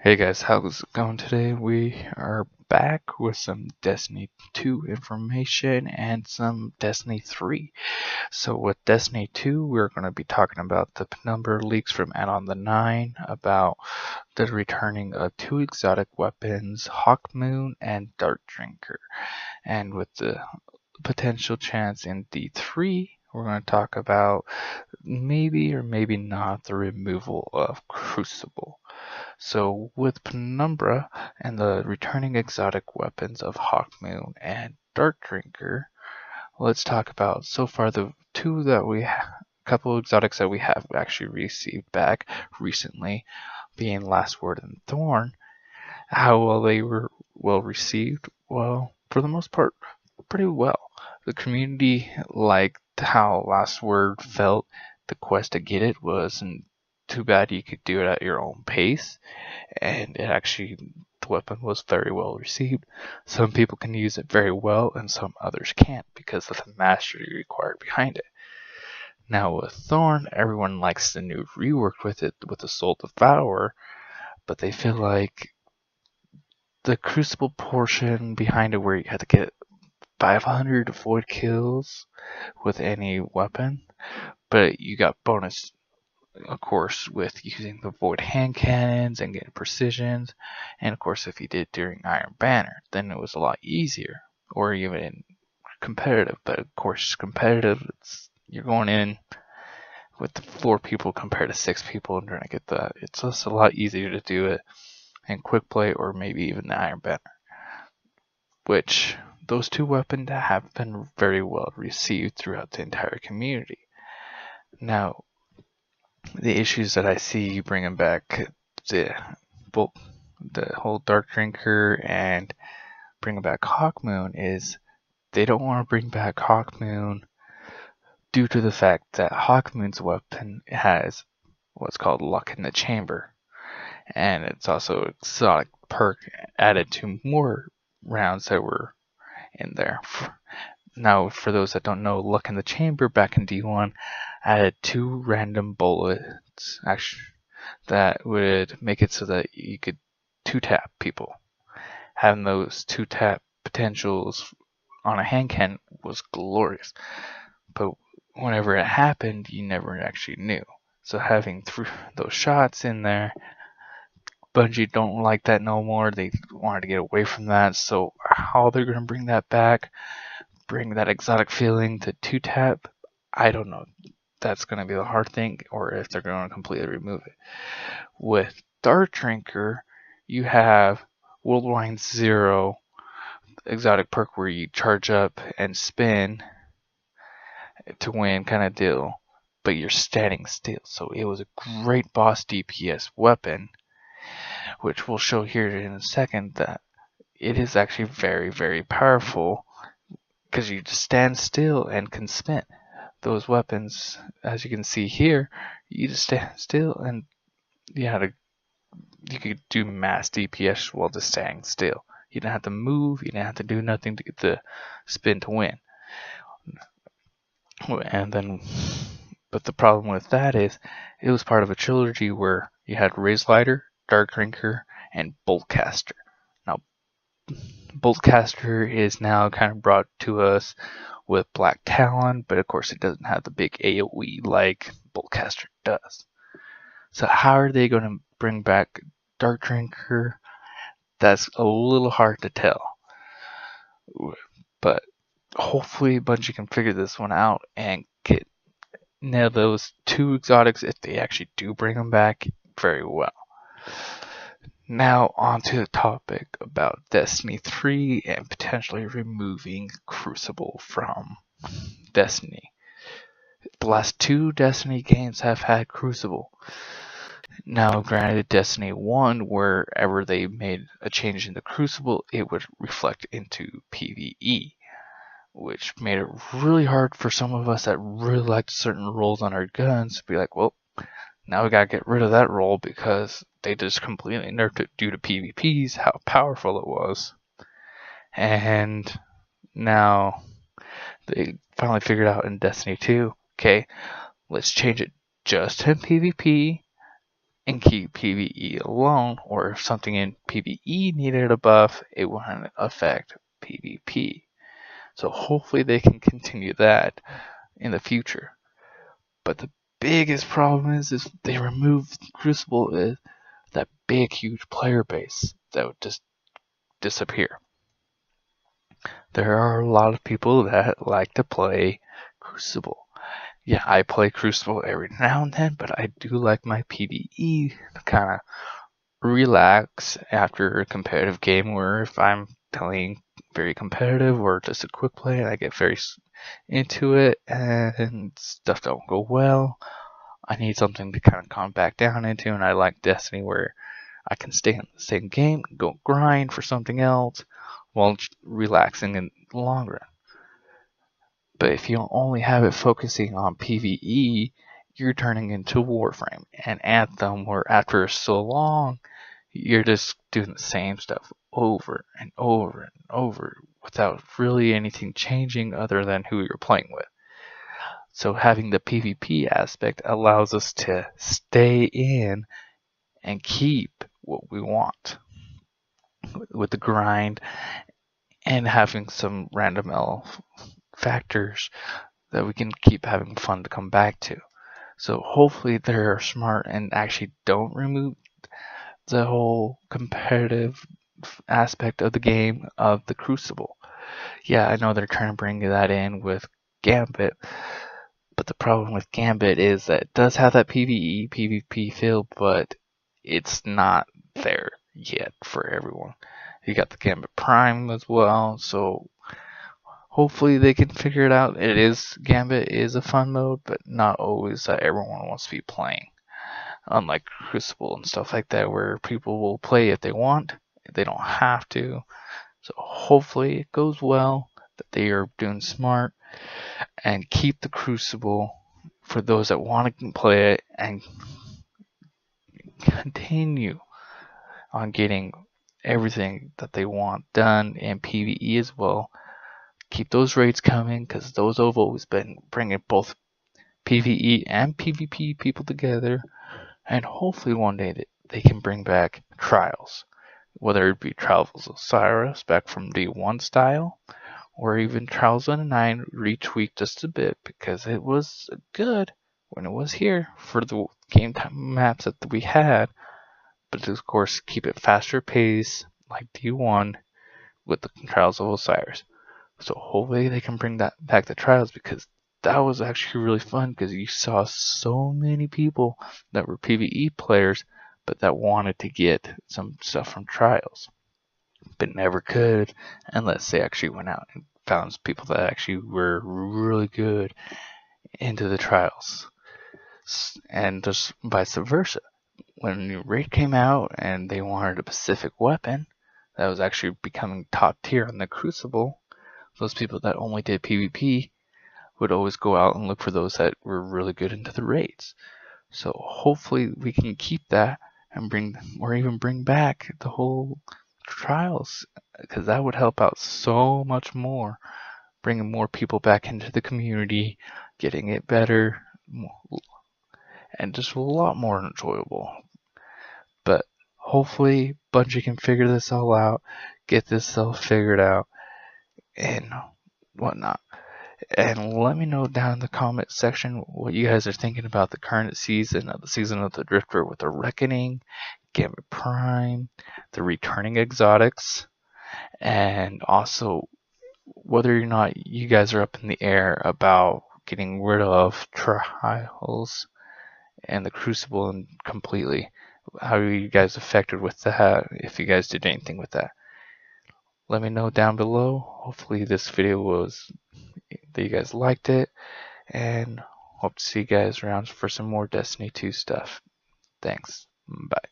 Hey guys, how's it going today? We are back with some Destiny 2 information and some Destiny 3. So with Destiny 2, we're going to be talking about the Penumbra leaks from Add-on the 9, about the returning of two exotic weapons, Hawkmoon and Dark Drinker. And with the potential chance in D3, we're going to talk about maybe or maybe not the removal of Crucible. So with Penumbra and the returning exotic weapons of Hawkmoon and Dark Drinker, let's talk about so far the two that couple exotics that we have actually received back recently, being Last Word and Thorn. How well they were well received? Well, for the most part, pretty well. The community liked how Last Word felt. The quest to get it wasn't too bad. You could do it at your own pace, and the weapon was very well received. Some people can use it very well, and some others can't because of the mastery required behind it. Now with Thorn, everyone likes the new rework with it with the Soul Devourer, but they feel like the Crucible portion behind it, where you had to get 500 void kills with any weapon, but you got bonus, of course, with using the void hand cannons and getting precisions. And of course, if you did during Iron Banner, then it was a lot easier, or even competitive. But of course, competitive, you're going in with 4 people compared to 6 people and trying to get that. It's just a lot easier to do it in quick play or maybe even the Iron Banner, which those two weapons have been very well received throughout the entire community. Now, the issues that I see bringing back the the whole Dark Drinker and bringing back Hawkmoon is they don't want to bring back Hawkmoon due to the fact that Hawkmoon's weapon has what's called Luck in the Chamber, and it's also exotic perk added to more rounds that were in there. Now, for those that don't know, Luck in the Chamber back in D1 added 2 random bullets actually that would make it so that you could 2-tap people. Having those 2-tap potentials on a hand cannon was glorious, but whenever it happened, you never actually knew. So having those shots in there, Bungie don't like that no more. They wanted to get away from that. So how they're going to bring that back, bring that exotic feeling to 2-tap, I don't know. That's going to be the hard thing, or if they're going to completely remove it. With Dark Drinker, you have Worldwide Zero exotic perk where you charge up and spin to win kind of deal, but you're standing still. So it was a great boss DPS weapon, which we'll show here in a second that it is actually very, very powerful because you just stand still and can spin. Those weapons, as you can see here, you just stand still and you could do mass DPS while just standing still. You didn't have to move, you didn't have to do nothing to get the spin to win. And then, but the problem with that is, it was part of a trilogy where you had Razelighter, Dark Drinker, and Boltcaster. Now, Boltcaster is now kind of brought to us with Black Talon, but of course it doesn't have the big AoE like Boltcaster does. So how are they going to bring back Dark Drinker? That's a little hard to tell. But hopefully Bungie can figure this one out and nail those 2 exotics, if they actually do bring them back, very well. Now on to the topic about Destiny 3 and potentially removing Crucible from Destiny. The last 2 Destiny games have had Crucible. Now, granted, Destiny 1, wherever they made a change in the Crucible, it would reflect into PvE, which made it really hard for some of us that really liked certain rolls on our guns to be like, well, now we gotta get rid of that roll because they just completely nerfed it due to PvPs, how powerful it was. And now they finally figured out in Destiny 2, okay, let's change it just in PvP, and keep PvE alone, or if something in PvE needed a buff, it wouldn't affect PvP. So hopefully they can continue that in the future. But the biggest problem is they remove Crucible with that big huge player base that would just disappear. There are a lot of people that like to play Crucible. Yeah, I play Crucible every now and then, but I do like my PvE to kind of relax after a competitive game, where if I'm playing very competitive or just a quick play and I get very into it and stuff don't go well, I need something to kind of calm back down into, and I like Destiny where I can stay in the same game, go grind for something else while relaxing in the long run. But if you only have it focusing on PvE, you're turning into Warframe and Anthem, where after so long, you're just doing the same stuff over and over and over without really anything changing other than who you're playing with. So having the PvP aspect allows us to stay in and keep what we want with the grind, and having some random factors that we can keep having fun to come back to. So hopefully they're smart and actually don't remove the whole competitive aspect of the game of the Crucible. Yeah, I know they're trying to bring that in with Gambit, but the problem with Gambit is that it does have that PvE, PvP feel, but it's not there yet for everyone. You got the Gambit Prime as well, so hopefully they can figure it out. Gambit is a fun mode, but not always that everyone wants to be playing. Unlike Crucible and stuff like that, where people will play if they want, they don't have to. So hopefully it goes well, that they are doing smart, and keep the Crucible for those that want to play it and continue on getting everything that they want done in PvE as well. Keep those raids coming, because those have always been bringing both PvE and PvP people together, and hopefully one day they can bring back Trials, whether it be Trials of Osiris back from D1 style, or even Trials 1-9 retweaked just a bit, because it was good when it was here for the game time maps that we had, but of course keep it faster pace like D1 with the Trials of Osiris. So hopefully they can bring that back to Trials, because that was actually really fun, because you saw so many people that were PvE players but that wanted to get some stuff from Trials but never could unless they actually went out and found people that actually were really good into the Trials. And just vice versa. When a new raid came out and they wanted a specific weapon that was actually becoming top tier on the Crucible, those people that only did PvP would always go out and look for those that were really good into the raids. So hopefully we can keep that and bring back the whole Trials, because that would help out so much more, bringing more people back into the community, getting it better, and just a lot more enjoyable. But hopefully Bungie can figure this all out, get this all figured out, and whatnot. And let me know down in the comment section what you guys are thinking about the current season of the Drifter with the Reckoning, Gambit Prime, the returning exotics, and also whether or not you guys are up in the air about getting rid of Trials and the Crucible and completely. How are you guys affected with that, if you guys did anything with that? Let me know down below. Hopefully this video that you guys liked it, and hope to see you guys around for some more Destiny 2 stuff. Thanks. Bye.